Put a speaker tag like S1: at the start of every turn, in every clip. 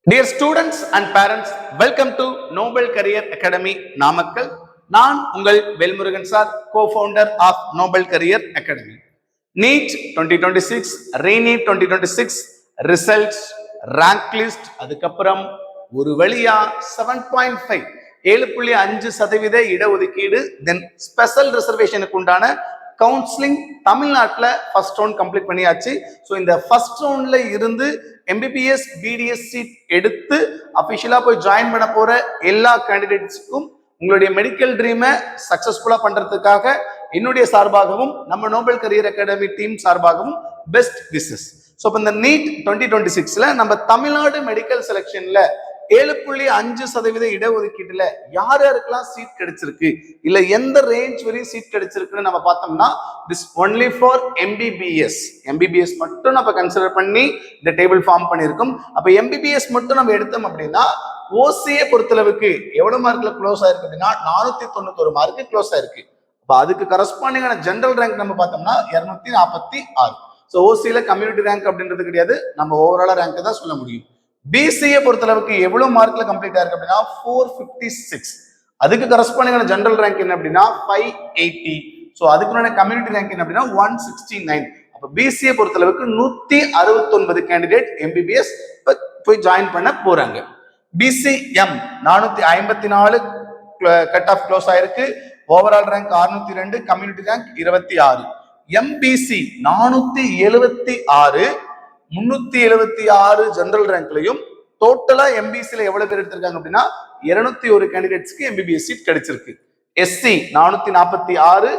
S1: Dear students and parents, welcome to Noble Career Academy, Namakkal. நான் உங்கள் Velmurugan sir, co-founder of Noble Career Academy. NEET 2026, ReNEET 2026 results, rank list, அதுக்கப்புறம் ஒரு வழியா 7.5 7.5% இடஒதுக்கீடு, தென் special ரிசர்வேஷனுக்கு உண்டான counselling தமிழ்நாட்டில் ஃபர்ஸ்ட் ரவுண்ட் கம்ப்ளீட் பண்ணியாச்சு. ஸோ இந்த ஃபர்ஸ்ட் ரவுண்ட்ல இருந்து எம்பிபிஎஸ் பிடிஎஸ் சீட் எடுத்து அஃபிஷியலா போய் ஜாயின் பண்ண போற எல்லா கேண்டிடேட்ஸுக்கும் உங்களுடைய மெடிக்கல் ட்ரீமை சக்சஸ்ஃபுல்லா பண்றதுக்காக என்னுடைய சார்பாகவும் நம்ம நோபல் கரியர் அகாடமி டீம் சார்பாகவும் பெஸ்ட் விஷஸ். ஸோ இப்போ இந்த நீட் 2026ல நம்ம தமிழ்நாடு மெடிக்கல் செலெக்ஷன்ல 7.5% இடஒதுக்கீட்டுல யார் யாருக்கெல்லாம் சீட் கிடைச்சிருக்கு, இல்ல எந்த ரேஞ்ச் வரையும் சீட் கிடைச்சிருக்குன்னு நம்ம பார்த்தோம்னா திஸ் ஒன்லி ஃபார் எம்பிபிஎஸ் மட்டும் நம்ம கன்சிடர் பண்ணி இந்த டேபிள் ஃபார்ம் பண்ணியிருக்கோம். அப்ப எம்பிபிஎஸ் மட்டும் நம்ம எடுத்தோம் அப்படின்னா ஓசியை பொறுத்தளவுக்கு எவ்வளவு மார்க்ல க்ளோஸ் ஆயிருக்கு அப்படின்னா 491 மார்க்கு க்ளோஸ் ஆயிருக்கு. அப்ப அதுக்கு கரஸ்பாண்டிங்கான ஜெனரல் ரேங்க் நம்ம பார்த்தோம்னா 246. ஸோ ஓசியில கம்யூனிட்டி ரேங்க் அப்படின்றது கிடையாது, நம்ம ஓவராலா ரேங்க் தான் சொல்ல முடியும். பிசிஏ பொறுத்தளவுக்கு எவ்வளவு மார்க்ல கம்ப்ளீட் ஆயிருக்கு அப்படின்னா 456. அதுக்கு கரஸ்பாண்டிங்கான ஜெனரல் ரேங்க் என்ன அப்படின்னா 580. ஸோ அதுக்குள்ள கம்யூனிட்டி ரேங்க் என்ன அப்படின்னா 169. அப்ப பிசிஏ பொறுத்தளவுக்கு 169 கேண்டிடேட் எம்பிபிஎஸ் போய் ஜாயின் பண்ண போறாங்க. பிசிஎம் 454 கட் ஆஃப் க்ளோஸ் ஆயிருக்கு. Overall rank 602, community rank 26. MBC 476, 376 general ரேங்க்லையும் டோட்டலா எம்பிசில எவ்வளவு பேர் எடுத்திருக்காங்க அப்படின்னா 201 கேண்டிடேட்ஸ்க்கு எம்பிபிஎஸ் சீட் கிடைச்சிருக்கு. SC 446,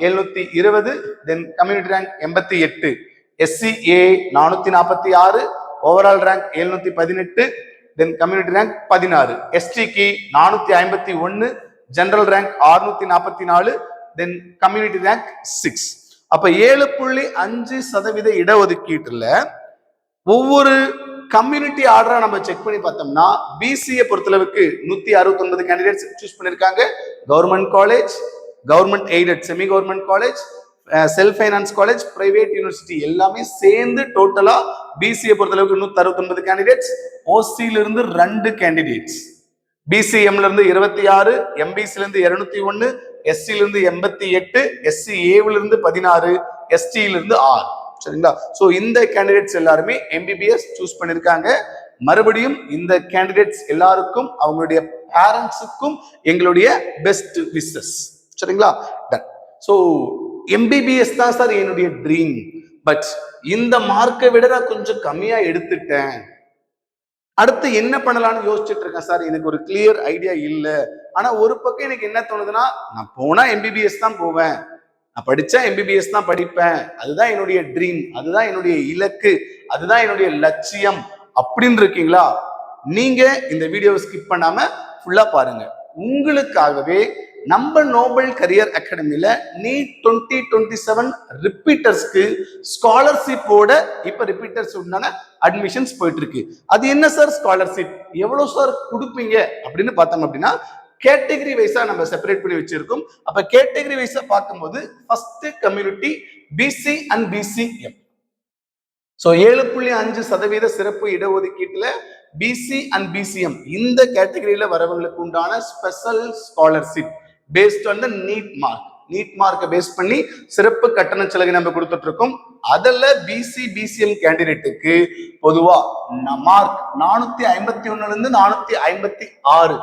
S1: 720, then community rank 88. SCA 446, overall rank 718, then community rank 16. எஸ்டிக்கு 451, general rank 644, then community rank 6. அப்ப 7.5% இடஒதுக்கீட்டுல ஒவ்வொரு கம்யூனிட்டி ஆர்டரா நம்ம செக் பண்ணி பார்த்தோம்னா பிசிஏ பொறுத்தளவுக்கு 169 கேண்டிடேட்ஸ் சூஸ் பண்ணிருக்காங்க. Government college, government aided semi government college, self finance college, private university எல்லாமே சேர்ந்து டோட்டலா பிசிஏ பொறுத்தளவுக்கு 169 கேண்டிடேட்ஸ். ஓசியில இருந்து 2 கேண்டிடேட்ஸ், பிசிஎம்ல இருந்து 26, எம்பிசில இருந்து 201, எஸ்சில இருந்து 88, எஸ்சிஏல இருந்து 16, எஸ்டில இருந்து 6. சரிங்களா? சோ இந்த கேண்டிடேட்ஸ் எல்லாருமே எம்பிபிஎஸ் சூஸ் பண்ணிருக்காங்க. மறுபடியும் இந்த கேண்டிடேட்ஸ் எல்லாருக்கும் அவங்களுடைய பேரண்ட்ஸுக்கும் எங்களுடைய பெஸ்ட் விஷஸ். சரிங்களா? டன். சோ எம்பிபிஎஸ் தான் சார் என்னுடைய ட்ரீம், பட் இந்த மார்க்கை விட நான் கொஞ்சம் கம்மியா எடுத்துட்டேன், அடுத்து என்ன பண்ணலாம்னு யோசிச்சுட்டு இருக்கேன் சார், எனக்கு ஒரு கிளியர் ஐடியா இல்ல. ஆனா ஒரு பக்கம் எனக்கு என்ன தோணுதுன்னா, நான் போனா எம்பிபிஎஸ் தான் போவேன், நான் படிச்சா எம்பிபிஎஸ் தான் படிப்பேன், அதுதான் என்னுடைய ட்ரீம், அதுதான் என்னுடைய இலக்கு, அதுதான் என்னுடைய லட்சியம் அப்படின்னு இருக்கீங்களா? நீங்க இந்த வீடியோவை ஸ்கிப் பண்ணாம ஃபுல்லா பாருங்க. உங்களுக்காகவே நம்ம நோபல் கரியர் அகாடமில நீட் 2027 ரிப்பீட்டர்ஸ்க்கு ஸ்காலர்ஷிப்போட இப்ப ரிப்பீட்டர்ஸ் உண்டான அட்மிஷன்ஸ் போயிட்டு இருக்கு. அது என்ன சார் ஸ்காலர்ஷிப், எவ்வளவு சார் கொடுப்பீங்க அப்படின்னு பார்த்தோம் அப்படின்னா கேட்டகரி வைஸா நம்ம செப்பரேட் பண்ணி வச்சிருக்கோம். அப்ப கேட்டகரி வைஸா பார்க்கும்போது first community BC and BCM. So 7.5% சிறப்பு இடஒதுக்கீட்டுல பிசி அண்ட் பிசிஎம் இந்த கேட்டகரியில வரவங்களுக்கு உண்டான special scholarship based on the need மார்க்கை பேஸ் பண்ணி சிறப்பு கட்டண சலுகை நம்ம கொடுத்துட்டு இருக்கோம். அதுல பிசி பிசிஎம் கேண்டிடேட்டுக்கு பொதுவா மார்க் 451 இருந்து 456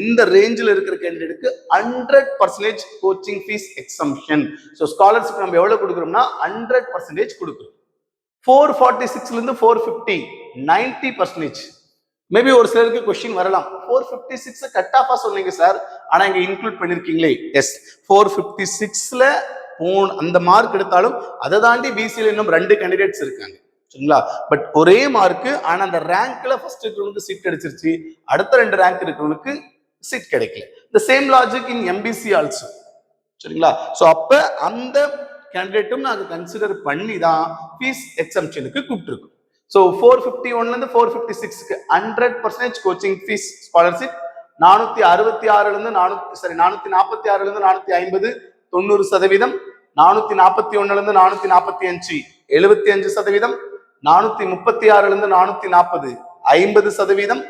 S1: இந்த ரேஞ்சில் இருக்கிற கேண்டிடேட்டுக்கு 100% coaching fees exemption. So scholarship நம்ம எவ்வளவு கொடுக்குறோம்னா 100% கொடுக்குறோம். 446 இருந்து 450 90%. மேபி ஒரு சிலருக்கு கொஸ்டின் வரலாம், 456 கட் ஆஃபா சொன்னீங்க சார், ஆனா இங்க இன்க்ளூட் பண்ணிருக்கீங்களே. எஸ், 456ல அந்த மார்க் எடுத்தாலும் அதை தாண்டி பிசில இன்னும் 2 கேண்டிடேட்ஸ் இருக்காங்க. சரிங்களா? பட் ஒரே மார்க், ஆனா அந்த ரேங்க்ல ஃபர்ஸ்ட் இருக்கிறவங்களுக்கு சீட் கிடைச்சிருச்சு, அடுத்த 2 ரேங்க் இருக்கிறவங்களுக்கு சீட் கிடைக்கல. The same logic in MBC also. சரிங்களா? சோ அப்ப அந்த கேண்டிடேட்டும் நாங்க கன்சிடர் பண்ணி தான் ஃபீஸ் எக்ஸம்ஷனுக்கு கூப்பிட்டுருக்கோம். ஸோ 451 இருந்து 456க்கு 100% கோச்சிங் ஃபீஸ் ஸ்காலர்ஷிப். 446 இருந்து 446 இருந்து 450 90%, 441 இருந்து 445 75%, 436 இருந்து 440 50%,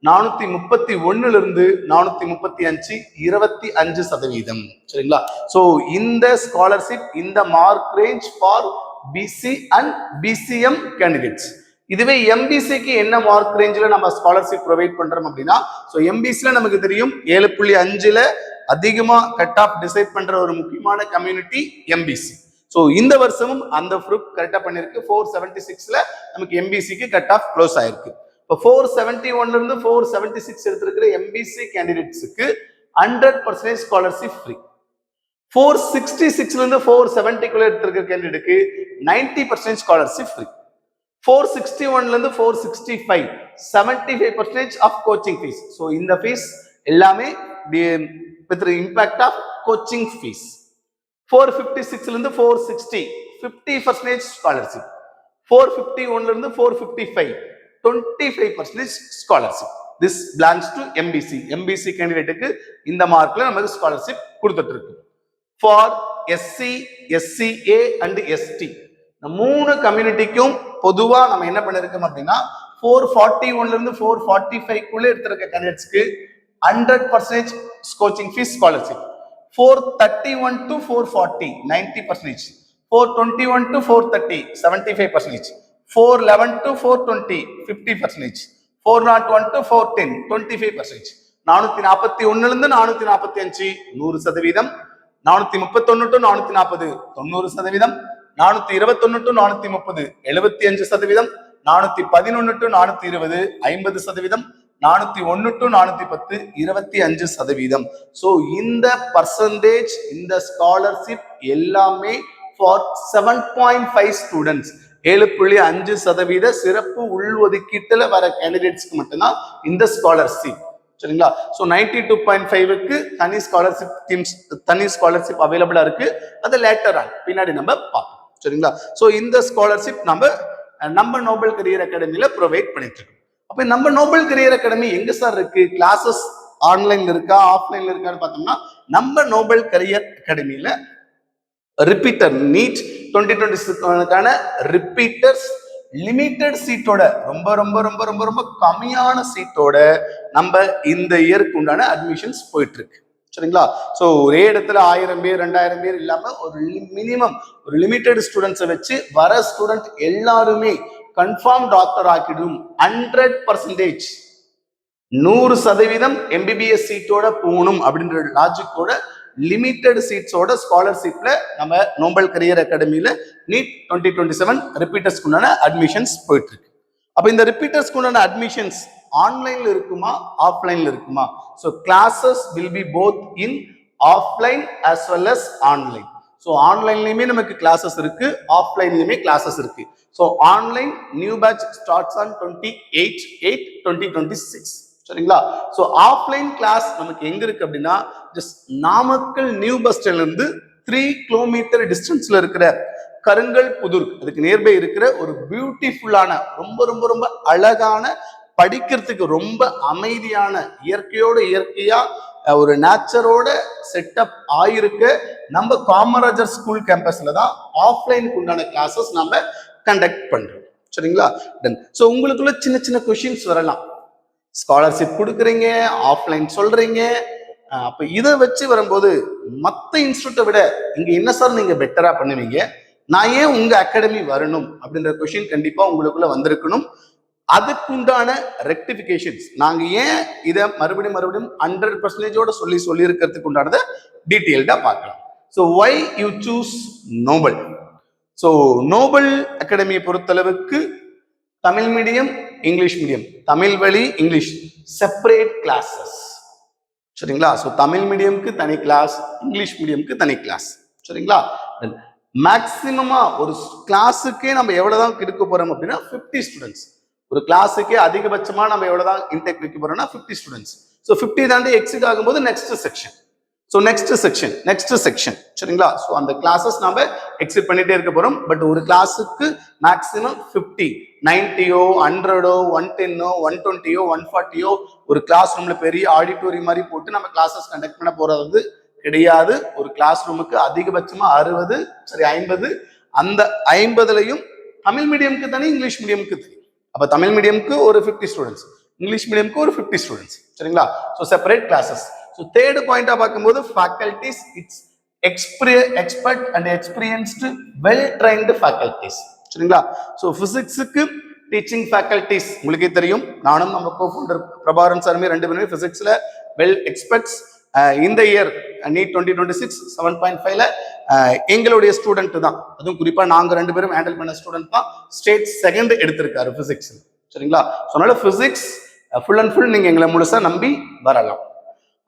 S1: 431 435 25%. சரிங்களா? சோ இந்த ஸ்காலர்ஷிப், இந்த mark range for BC and BCM candidates. இதுவே எம்பிசிக்கு என்ன மார்க் ரேஞ்சில் நம்ம ஸ்காலர்ஷிப் ப்ரொவைட் பண்றோம் அப்படின்னா, ஸோ எம்பிசில நமக்கு தெரியும் 7.5ல அதிகமா கட் ஆஃப் டிசைட் பண்ற ஒரு முக்கியமான கம்யூனிட்டி எம்பிசி. ஸோ இந்த வருஷமும் அந்த ப்ரூஃப் கரெக்டா பண்ணிருக்கு. 476ல நமக்கு எம்பிசிக்கு கட் ஆஃப் க்ளோஸ் ஆயிருக்கு. இப்போ 471 இருந்து 476 எடுத்திருக்கிற எம்பிசி கேண்டிடேட்ஸுக்கு 100% ஸ்காலர்ஷிப் ஃப்ரீ. 466ல இருந்து 470 எடுத்திருக்கிற கேண்டிடேட்டுக்கு 90% ஸ்காலர்ஷிப் ஃப்ரீ. 461ல இருந்து 465 75% ஆஃப் கோச்சிங் ஃபீஸ். ஸோ இந்த ஃபீஸ் எல்லாமே with the impact of coaching fees. 456ல இருந்து 460 50% ஸ்காலர்ஷிப். 451ல இருந்து 455 25% scholarship. This belongs to MBC. MBC கேண்டிடேட்டுக்கு இந்த மார்க்ல நமக்கு ஸ்காலர்ஷிப் கொடுத்துட்டு இருக்கு. For SC, SCA and ST இந்த மூணு கம்யூனிட்டிக்கும் பொதுவா நம்ம என்ன பண்ணிருக்கோம் அப்படின்னா, 441ல இருந்து 445 எடுத்திருக்க கேண்டிடேட்ஸ்க்கு 100% coaching fees scholarship. 431 to 440 90%. 421 to 430 75%. 411 to 420 50%. 401 to 410 25%. 441ல இருந்து 445 100%. 431 to 440 90%. 421 to 430 75%. 411 to 420 50%. 401 to 410 25%. So இந்த பர்சன்டேஜ், இந்த ஸ்காலர்ஷிப் எல்லாமே ஃபார் 7.5 ஸ்டூடெண்ட்ஸ் 7.5% சிறப்பு உள்ஒதுக்கீட்டுல வர கேண்டிடேட்ஸ்க்கு மட்டும்தான் இந்த ஸ்காலர்ஷிப். சரிங்களா? ஸோ 92.5க்கு தனி ஸ்காலர்ஷிப் ஸ்கீம்ஸ், தனி ஸ்காலர்ஷிப் அவைலபிளா இருக்கு. அது லேட்டர் ஆன் பின்னாடி நம்ம பார்ப்போம். சரிங்களா? ஸோ இந்த ஸ்காலர்ஷிப் நம்ம நோபல் கரியர் அகாடமியில ப்ரொவைட் பண்ணிட்டு இருக்கோம். அப்ப நம்ம நோபல் கரியர் அகாடமி எங்க சார் இருக்கு? கிளாஸஸ் ஆன்லைன்ல இருக்கா, ஆஃப்லைன்ல இருக்கான்னு பார்த்தோம்னா, நம்ம நோபல் கரியர் அகாடமியில ரிப்பீட்டர் நீட் 2026க்கான ரிப்பீட்டர்ஸ் லிமிட்டட் சீட்டோட ரொம்ப ரொம்ப ரொம்ப ரொம்ப ரொம்ப கம்மியான சீட்டோட நம்ம இந்த இயருக்கு உண்டான அட்மிஷன்ஸ் போயிட்டு இருக்கு. சரிங்களா? ஸோ ஒரே இடத்துல 1000 பேர் 2000 பேர் இல்லாம ஒரு மினிமம் ஒரு லிமிட்டட் ஸ்டூடெண்ட்ஸை வச்சு வர ஸ்டூடெண்ட் எல்லாருமே கன்ஃபார்ம் டாக்டர் ஆக்கிடும். 100% 100% எம்பிபிஎஸ் சீட்டோட போகணும் அப்படின்ற லாஜிக்கோட லிமிட்டட் சீட்ஸோட ஸ்காலர்ஷிப்ல நம்ம நோபல் கரியர் அகாடமியில நீட் 2027 ரிப்பீட்டர்ஸ்க்கு உண்டான அட்மிஷன்ஸ் போயிட்டு இருக்கு. அப்ப இந்த ரிப்பீட்டர்ஸ்க்கு உண்டான அட்மிஷன்ஸ் ஆன்லைன்ல இருக்குமா, ஆஃப்லைன்ல இருக்குமா? So classes will be both in offline as well as online. So ஆன்லைன்லயுமே நமக்கு கிளாஸஸ் இருக்கு, ஆஃப்லைன்லயுமே கிளாஸஸ் இருக்கு. So online new batch starts on 28/8/2026. சரிங்களா? ஸோ ஆஃப்லைன் கிளாஸ் நமக்கு எங்க இருக்கு அப்படின்னா, ஜஸ்ட் நாமக்கல் நியூ பஸ் ஸ்டாண்ட்ல இருந்து 3 கிலோமீட்டர் டிஸ்டன்ஸ்ல இருக்கிற கருங்கல் புதூர், அதுக்கு நியர்பை இருக்கிற ஒரு பியூட்டிஃபுல்லான ரொம்ப ரொம்ப ரொம்ப அழகான, படிக்கிறதுக்கு ரொம்ப அமைதியான, இயற்கையோட இயற்கையா ஒரு நேச்சரோட செட்டப் ஆயிருக்க நம்ம காமராஜர் ஸ்கூல் கேம்பஸ்ல தான் ஆஃப்லைனுக்கு உண்டான கிளாஸஸ் நம்ம கண்டக்ட் பண்றோம். சரிங்களா? தென் ஸோ உங்களுக்குள்ள சின்ன சின்ன கொஷின்ஸ் வரலாம். ஸ்காலர்ஷிப் கொடுக்குறீங்க, ஆஃப்லைன் சொல்றீங்க, அப்ப இதை வச்சு வரும்போது மற்ற இன்ஸ்டியூட்டை விட இங்க என்ன சார் நீங்க பெட்டரா பண்ணுவீங்க, நான் ஏன் உங்க அகாடமி வரணும் அப்படின்ற கொஷின் கண்டிப்பா உங்களுக்குள்ள வந்திருக்கணும். அதுக்குண்டான ரெக்டிபிகேஷன்ஸ் நாங்க ஏன் இதை மறுபடியும் 100%ஓட சொல்லி இருக்கிறதுக்கு உண்டானதை டீட்டெயில்டா பார்க்கலாம். So why you choose Noble? So Noble அகாடமியை பொறுத்தளவுக்கு Tamil medium, English medium, Tamil வழி இங்கிலீஷ் செப்பரேட் கிளாஸஸ். சரிங்களா? ஸோ தமிழ் மீடியம்க்கு தனி கிளாஸ், இங்கிலீஷ் மீடியம்க்கு தனி கிளாஸ். சரிங்களா? மேக்சிமமா ஒரு கிளாஸுக்கே நம்ம எவ்வளவுதான் எடுக்க போறோம் அப்படின்னா 50 ஸ்டூடெண்ட்ஸ். ஒரு கிளாஸுக்கே அதிகபட்சமா நம்ம எவ்வளவுதான் இன்டேக் வைக்க போறோம்னா 50 ஸ்டூடெண்ட்ஸ். ஸோ 50 தாண்டி எக்ஸிட் ஆகும்போது next section. So next section. சரிங்களா? ஸோ அந்த கிளாஸஸ் நம்ம எக்ஸிட் பண்ணிட்டே இருக்க போறோம். பட் ஒரு கிளாஸுக்கு மேக்சிமம் 50, 90ஓ 100ஓ 110ஓ 120ஓ 140ஓ ஒரு கிளாஸ் ரூம்ல பெரிய ஆடிட்டோரியம் மாதிரி போட்டு நம்ம கிளாஸஸ் கண்டக்ட் பண்ண போறது கிடையாது. ஒரு கிளாஸ் ரூமுக்கு அதிகபட்சமா 50. அந்த 50லயும் தமிழ் மீடியம்க்கு தனி, இங்கிலீஷ் மீடியம்க்கு தனி. அப்போ தமிழ் மீடியம்க்கு ஒரு 50 ஸ்டூடெண்ட்ஸ், இங்கிலீஷ் மீடியம்க்கு ஒரு 50 ஸ்டூடெண்ட்ஸ். சரிங்களா? So separate classes. So third பாயிண்டா பார்க்கும்போது faculties, it's expert and experienced well trained faculties. சரிங்களா? ஸோ பிசிக்ஸுக்கு டீச்சிங் ஃபேக்கல்டிஸ் உங்களுக்கே தெரியும். நானும் நம்ம கோஃபவுண்டர் பிரபாகரன் சாருமே 2 பேருமே பிசிக்ஸ்ல வெல் எக்ஸ்பர்ட்ஸ். இந்த இயர் நீட் 2026 7.5ல எங்களுடைய ஸ்டூடெண்ட் தான், அதுவும் குறிப்பா நாங்க 2 பேரும் ஹேண்டில் பண்ண ஸ்டூடெண்ட் தான் ஸ்டேட் 2nd எடுத்திருக்காரு பிசிக்ஸ். சரிங்களா? அதனால பிசிக்ஸ் ஃபுல் அண்ட் ஃபுல் நீங்க எங்களை முழுசா நம்பி வரலாம்.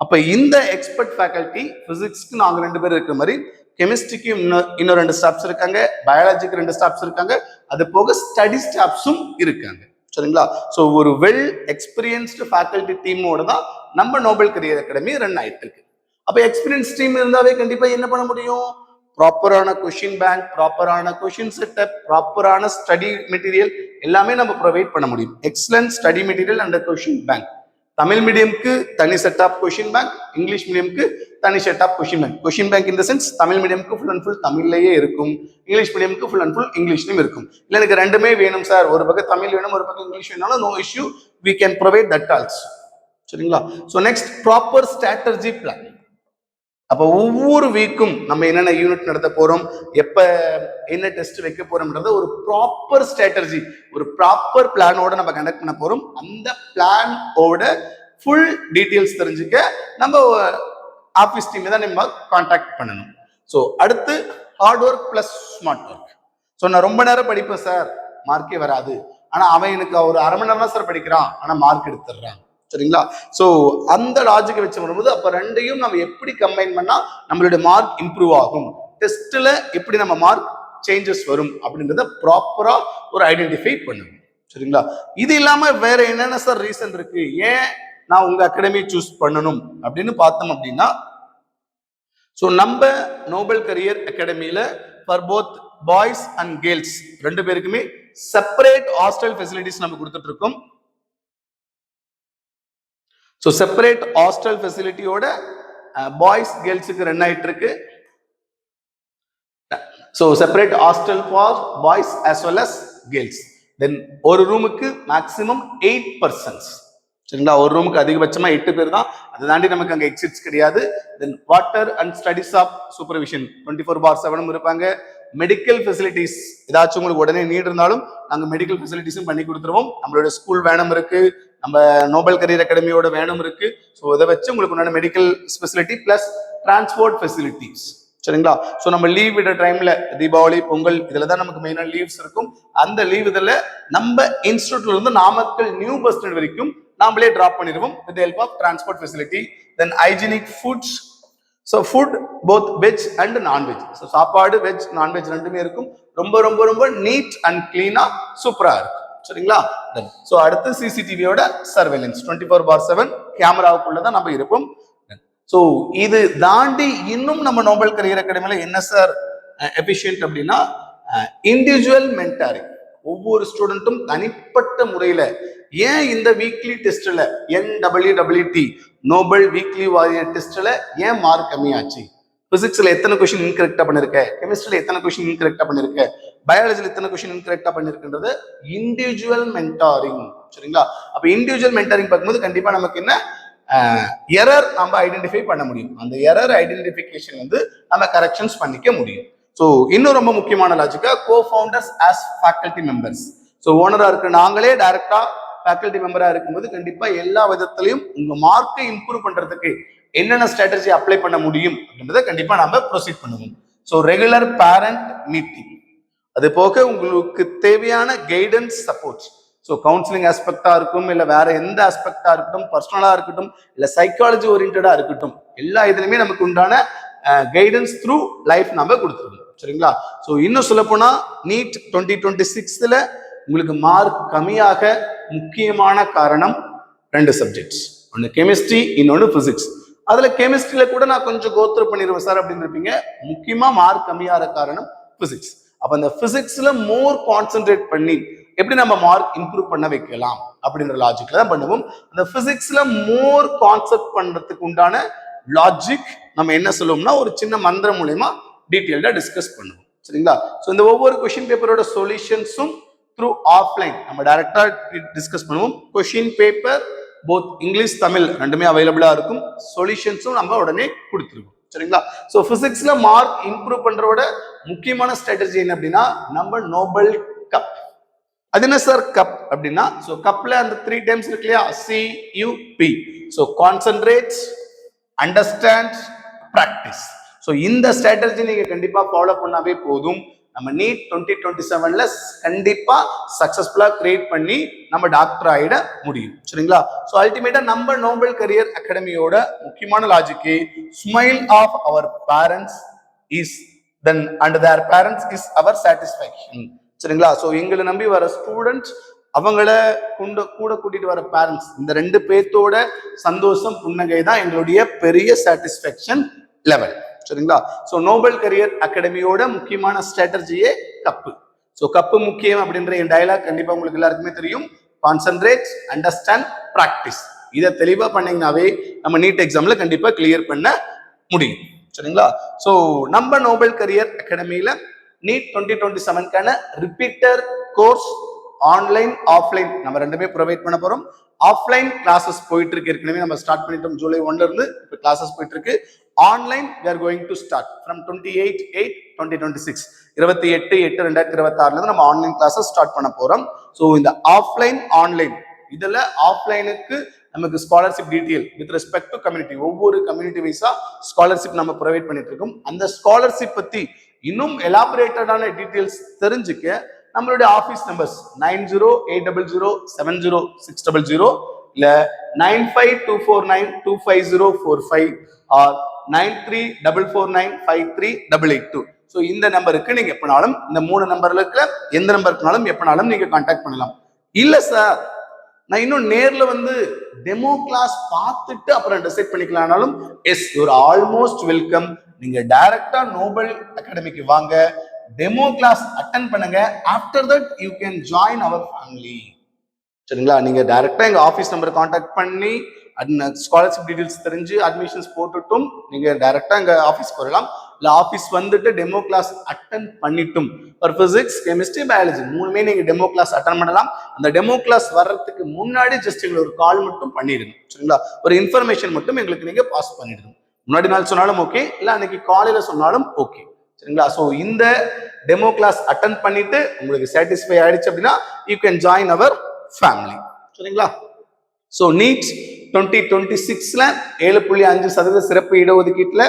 S1: அப்ப இந்த எக்ஸ்பர்ட் ஃபேக்கல்டி பிசிக்ஸ்க்கு நாங்க 2 பேர் இருக்கிற மாதிரி கெமிஸ்ட்ரிக்கு இன்னும் 2 ஸ்டாஃப்ஸ் இருக்காங்க, பயாலஜிக்கு 2 ஸ்டாஃப்ஸ் இருக்காங்க, அது போக ஸ்டடி ஸ்டாஃப்ஸும் இருக்காங்க. சரிங்களா? ஸோ ஒரு வெல் எக்ஸ்பீரியன்ஸ்டு ஃபேக்கல்டி டீமோட தான் நம்ம நோபல் கரியர் அகாடமி ரன் ஆயிட்டு இருக்கு. அப்ப எக்ஸ்பீரியன்ஸ் டீம் இருந்தாவே கண்டிப்பா என்ன பண்ண முடியும்? ப்ராப்பரான கொஷின் பேங்க், ப்ராப்பரான கொஷின் செட்டப், ப்ராப்பரான ஸ்டடி மெட்டீரியல் எல்லாமே நம்ம ப்ரொவைட் பண்ண முடியும். Excellent study material and question bank. Tamil மீடியம்க்கு தனி set of question bank, English மீடியம்க்கு தனி set of question bank. Question bank in the sense Tamil மீடியம்க்கு ஃபுல் அண்ட் ஃபுல் தமிழ்லயே இருக்கும், இங்கிலீஷ் மீடியம்க்கு ஃபுல் அண்ட் ஃபுல் இங்கிலீஷ்லயும் இருக்கும். இல்லை எனக்கு 2மே வேணும் சார், ஒரு பக்கம் தமிழ் வேணும் ஒரு பக்கம் இங்கிலீஷ் வேணாலும் no issue, we can provide that also. சரிங்களா? So next proper strategy plan. அப்போ ஒவ்வொரு வீக்கும் நம்ம என்னென்ன யூனிட் நடத்த போறோம், எப்ப என்ன டெஸ்ட் வைக்க போறோம்ன்றத ஒரு ப்ராப்பர் ஸ்ட்ராட்டஜி, ஒரு ப்ராப்பர் பிளானோட நம்ம கண்டக்ட் பண்ண போறோம். அந்த பிளானோட ஃபுல் டீட்டெயில்ஸ் தெரிஞ்சுக்க நம்ம ஆஃபீஸ் டீம் தான் நம்ம கான்டாக்ட் பண்ணணும். ஸோ அடுத்து hard work plus smart work. So நான் ரொம்ப நேரம் படிப்பேன் சார், மார்க்கே வராது, ஆனா அவன் எனக்கு ஒரு அரை மணி நேரம் தான் சார் படிக்கிறான், ஆனா மார்க் எடுத்துடுறான். சரிங்களா? சோ அந்த லாஜிக்கை வச்சு வரும்போது அப்ப 2யும் நம்ம எப்படி கம்பைன் பண்ணா நம்மளுடைய மார்க் இம்ப்ரூவ் ஆகும், டெஸ்ட்ல எப்படி நம்ம மார்க் சேஞ்சஸ் வரும் அப்படின்றத ப்ராப்பரா ஒரு ஐடென்டிஃபை பண்ணுவோம். சரிங்களா? இது இல்லாம வேற என்னென்ன சார் ரீசன் இருக்கு, ஏன் நான் உங்க அகாடமி சூஸ் பண்ணணும் அப்படின்னு பார்த்தோம் அப்படின்னா, ஸோ நம்ம நோபல் கரியர் அகாடமியில for both boys and girls 2 பேருக்குமே செப்பரேட் ஹாஸ்டல் ஃபெசிலிட்டிஸ் நம்ம கொடுத்துட்டு இருக்கோம். ஸோ செப்பரேட் ஹாஸ்டல் ஃபெசிலிட்டியோட பாய்ஸ் கேர்ள்ஸுக்கு ரன் ஆயிட்டு இருக்கு. So separate hostel for boys as well as girls. Then ஒரு ரூமுக்கு மேக்சிமம் 8 persons. சரிங்களா? ஒரு ரூமுக்கு அதிகபட்சமா 8 பேர் தான், அதை தாண்டி நமக்கு அங்கே எக்ஸிட்ஸ் கிடையாது. Then water and studies of supervision 24/7 இருப்பாங்க. மெடிக்கல் ஃபெசிலிட்டிஸ் ஏதாச்சும் உங்களுக்கு உடனே நீட் இருந்தாலும் நாங்கள் மெடிக்கல் ஃபெசிலிட்டிஸும் பண்ணி கொடுத்துருவோம். நம்மளோட ஸ்கூல் வேணும் இருக்கு, நம்ம நோபல் கரியர் அகாடமியோட வேணும் இருக்கு. ஸோ இதை வச்சு உங்களுக்கு உண்டான medical facility plus transport facilities. சரிங்களா? ஸோ நம்ம லீவ் விடுற டைம்ல தீபாவளி பொங்கல் இதுல தான் நமக்கு மெயினாக லீவ்ஸ் இருக்கும். அந்த லீவ் இதில் நம்ம இன்ஸ்டியூட்ல இருந்து நாமக்கல் நியூ பஸ் ஸ்டாண்ட் வரைக்கும் நாமளே டிராப் பண்ணிடுவோம் with help of transport facility. Then hygienic foods. So food both veg and non veg. So சாப்பாடு வெஜ் நான்வெஜ் 2மே இருக்கும். ரொம்ப ரொம்ப ரொம்ப நீட் அண்ட் கிளீனா சூப்பரா இருக்கும். சரிங்களா? ஸோ அடுத்து சிசிடிவியோட சர்வேலன்ஸ் 24/7 கேமராவுக்குள்ள தான் நம்ம இருப்போம். ஸோ இது தாண்டி இன்னும் நம்ம நோபல் கரியர் அகாடமியில என்ன சார் எஃபிஷியன்ட் அப்படின்னா, இண்டிவிஜுவல் மென்டாரிங். ஒவ்வொரு ஸ்டூடெண்ட்டும் தனிப்பட்ட முறையில ஏன் இந்த வீக்லி டெஸ்ட்ல NWWT நோபல் வீக்லி வாரியர் டெஸ்ட்ல ஏன் மார்க் கம்மியாச்சு, பிசிக்ஸ்ல எத்தனை கொஸ்டின் இன்கரெக்டா பண்ணிருக்க, கெமிஸ்ட்ரியில எத்தனை கொஸ்டின் இன்கரெக்டா பண்ணிருக்க, பயாலஜில எத்தனை கொஸ்டின் இன்கரெக்டா பண்ணிருக்குன்றது இண்டிவிஜுவல் மென்டாரிங். சரிங்களா? அப்ப இண்டிவிஜுவல் மென்டாரிங் பார்க்கும்போது கண்டிப்பா நமக்கு என்ன எரர் நம்ம ஐடென்டிஃபை பண்ண முடியும். அந்த எரர் ஐடென்டிஃபிகேஷன் வந்து நம்ம கரெக்ஷன்ஸ் பண்ணிக்க முடியும். ஸோ இன்னும் ரொம்ப முக்கியமான லாஜிக்கா கோ-ஃபவுண்டர்ஸ் ஆஸ் ஃபேக்கல்டி மெம்பர்ஸ். ஸோ ஓனரா இருக்கு நாங்களே டைரக்டா ஃபேக்கல்டி மெம்பரா இருக்கும்போது கண்டிப்பா எல்லா விதத்திலையும் உங்க மார்க்கை இம்ப்ரூவ் பண்றதுக்கு என்னென்ன ஸ்ட்ராட்டஜி அப்ளை பண்ண முடியும் அப்படின்றத கண்டிப்பா நம்ம ப்ரொசீட் பண்ணுவோம். ஸோ ரெகுலர் பேரண்ட் மீட்டிங், அது போக உங்களுக்கு தேவையான கைடன்ஸ் சப்போர்ட். ஸோ கவுன்சிலிங் ஆஸ்பெக்டா இருக்கும், இல்லை வேற எந்த ஆஸ்பெக்டா இருக்கட்டும், பர்சனலா இருக்கட்டும், இல்லை சைக்காலஜி ஓரியன்டா இருக்கட்டும், எல்லா இதுலையுமே நமக்கு உண்டான கைடன்ஸ் த்ரூ லைஃப் நம்ம கொடுத்துருவோம். சரிங்களா? ஸோ இன்னும் சொல்ல போனா நீட் 2026ல உங்களுக்கு மார்க் கம்மியாக முக்கியமான காரணம் 2 சப்ஜெக்ட்ஸ், ஒன்று கெமிஸ்ட்ரி, இன்னொன்று பிசிக்ஸ். அதுல கெமிஸ்ட்ரியில கூட நான் கொஞ்சம் கோத்ரூ பண்ணிடுவேன் சார் அப்படின்னு இருப்பீங்க. முக்கியமா மார்க் கம்மியான காரணம் பிசிக்ஸ். அப்ப அந்த பிசிக்ஸ்ல மோர் கான்சென்ட்ரேட் பண்ணி எப்படி நம்ம மார்க் இம்ப்ரூவ் பண்ண வைக்கலாம் அப்படின்ற லாஜிக்ல தான் பண்ணுவோம். அந்த பிசிக்ஸ்ல மோர் கான்செப்ட் பண்றதுக்கு உண்டான லாஜிக் நம்ம என்ன சொல்லுவோம்னா ஒரு சின்ன மந்திரம் மூலமா டீட்டெயில்டா டிஸ்கஸ் பண்ணுவோம். சரிங்களா? ஸோ இந்த ஒவ்வொரு கொஸ்டின் பேப்பரோட சொல்யூஷன்ஸும் த்ரூ ஆஃப்லைன் நம்ம டைரக்டா டிஸ்கஸ் பண்ணுவோம். Question paper both English Tamil ரெண்டுமே அவைலபிளா இருக்கும். சொல்யூஷன்ஸும் நம்ம உடனே கொடுத்துருவோம். சரிங்களா? ஸோ பிசிக்ஸ்ல மார்க் இம்ப்ரூவ் பண்றதோட முக்கியமான ஸ்ட்ராட்டஜி என்ன அப்படின்னா நம்ம நோபல் கப். அது என்ன சார் கப் அப்படின்னா, ஸோ கப்ல அந்த 3 டைம்ஸ் இருக்கு இல்லையா, CUP. So concentrate, understand, practice. So இந்த ஸ்ட்ராட்டஜி நீங்க கண்டிப்பா ஃபாலோ பண்ணாவே போதும். நம்ம நீட் 2027ல கண்டிப்பா சக்சஸ்ஃபுல்லா கிரியேட் பண்ணி நம்ம டாக்டர் ஆயிட முடியும். சரிங்களா? ஸோ அல்டிமேட்டா நம்ம நோபல் கரியர் அகாடமியோட முக்கியமான logic smile of our parents is then and their parents is our satisfaction. சரிங்களா? ஸோ எங்களை நம்பி வர ஸ்டூடெண்ட்ஸ், அவங்கள கூட கூட்டிட்டு வர பேரண்ட்ஸ், இந்த 2 பேர்த்தோட சந்தோஷம் புன்னகை தான் எங்களுடைய பெரிய சாட்டிஸ்ஃபேக்ஷன் லெவல். சரிங்களா? ஸோ நோபல் கரியர் அகாடமியோட முக்கியமான ஸ்ட்ராட்டஜியே கப்பு. ஸோ கப்பு முக்கியம் அப்படின்ற என் டயலாக் கண்டிப்பா உங்களுக்கு எல்லாருக்குமே தெரியும். Concentrate, understand, practice. இதை தெளிவா பண்ணீங்கன்னாவே நம்ம நீட் எக்ஸாம்ல கண்டிப்பா கிளியர் பண்ண முடியும். சரிங்களா? ஸோ நம்ம நோபல் கரியர் அகாடமியில நீட் 2027க்கான ரிப்பீட்டர் கோர்ஸ் ஆன்லைன் ஆஃப்லைன் நம்ம ரெண்டுமே ப்ரொவைட் பண்ண போறோம். ஆஃப்லைன் கிளாஸஸ் போயிட்டு இருக்கு. ஏற்கனவே நம்ம ஸ்டார்ட் பண்ணிட்டோம் ஜூலை 1ல இருந்து. இப்போ கிளாஸஸ் போயிட்டு இருக்கு. Online we are going to start from 28/8/2026 28/8/2026ல இருந்து நம்ம ஆன்லைன் கிளாஸஸ் ஸ்டார்ட் பண்ண போறோம். ஸோ இந்த ஆஃப்லைன் ஆன்லைன் இதுல ஆஃப்லைனுக்கு நமக்கு scholarship detail with respect to community, ஒவ்வொரு கம்யூனிட்டி வைஸா ஸ்காலர்ஷிப் நம்ம ப்ரொவைட் பண்ணிட்டு இருக்கோம். அந்த ஸ்காலர்ஷிப் பத்தி இன்னும் எலாபரேட்டடான டீடைல்ஸ் தெரிஞ்சுக்க நம்மளுடைய ஆபீஸ் நம்பர்ஸ் 9080070600 இல்ல 9524925045 ஆர் 9344953882. ஸோ இந்த நம்பருக்கு நீங்க எப்பனாலும், இந்த 3 நம்பர்ல இருக்கிற எந்த நம்பருக்குனாலும் எப்பனாலும் நீங்க கான்டாக்ட் பண்ணலாம். இல்ல சார் நான் இன்னும் நேர்ல வந்து டெமோ கிளாஸ் பார்த்துட்டு அப்புறம் டிசைட் பண்ணிக்கலாம்னாலும் எஸ், யூர் ஆல்மோஸ்ட் வெல்கம். நீங்க டைரக்டா நோபல் அகாடமிக்கு வாங்க, டெமோ கிளாஸ் அட்டென்ட் பண்ணுங்க. After that you can join our family. சரிங்களா? நீங்க டைரக்டா எங்க ஆஃபீஸ் நம்பர் கான்டாக்ட் பண்ணி ஸ்காலர்ஷிப் டீடைல்ஸ் தெரிஞ்சு அட்மிஷன்ஸ் போட்டுட்டும் நீங்க டைரக்டா எங்க ஆஃபீஸ் போகலாம். இல்ல ஆஃபீஸ் வந்துட்டு டெமோ கிளாஸ் அட்டன் பண்ணிட்டும் ஒரு பிசிக்ஸ், கெமிஸ்ட்ரி, பயாலஜி 3மே நீங்க டெமோ கிளாஸ் அட்டன் பண்ணலாம். அந்த டெமோ கிளாஸ் வர்றதுக்கு முன்னாடி ஜஸ்ட் எங்களுக்கு ஒரு கால் மட்டும் பண்ணிடுங்க. சரிங்களா? ஒரு இன்ஃபர்மேஷன் மட்டும் எங்களுக்கு நீங்க பாஸ் பண்ணிடுங்க. முன்னாடி நாள் சொன்னாலும் ஓகே, இல்ல அன்னைக்கு காலையில சொன்னாலும் ஓகே. சரிங்களா? ஸோ இந்த டெமோ கிளாஸ் அட்டன் பண்ணிட்டு உங்களுக்கு சாட்டிஸ்ஃபை ஆயிடுச்சு அப்படின்னா you can join our family. சரிங்களா? ஸோ நீட் 2026ல 7.5% சிறப்பு இடஒதுக்கீட்டுல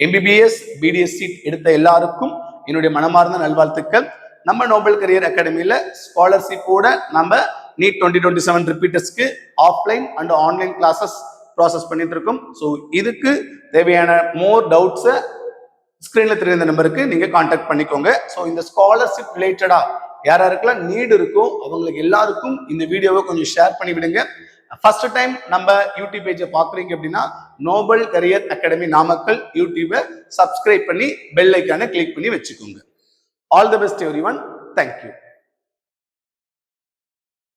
S1: MBBS BDS சீட் எடுத்த எல்லாருக்கும் என்னுடைய மனமார்ந்த நல்வாழ்த்துக்கள். நம்ம நோபல் கரியர் அகாடமியில ஸ்காலர்ஷிப்போட நம்ம நீட் 2027 ரிப்பீட்டர்ஸ்க்கு offline and online classes process பண்ணிட்டு இருக்கோம். ஸோ இதுக்கு தேவையான மோர் டவுட்ஸை ஸ்கிரீன்ல தெரிந்த நம்பருக்கு நீங்க கான்டாக்ட் பண்ணிக்கோங்க. ஸோ இந்த ஸ்காலர்ஷிப் ரிலேட்டடா யாருக்கெல்லாம் நீட் இருக்கோ அவங்களுக்கு எல்லாருக்கும் இந்த வீடியோவை கொஞ்சம் ஷேர் பண்ணி விடுங்க. ஃபர்ஸ்ட் டைம் நம்ம யூடியூப் பேஜை பாக்குறீங்க அப்படின்னா நோபல் கரியர் அகாடமி நாமக்கல் யூடியூபை சப்ஸ்கிரைப் பண்ணி பெல் ஐக்கானை கிளிக் பண்ணி வச்சுக்கோங்க. All the best everyone. Thank you.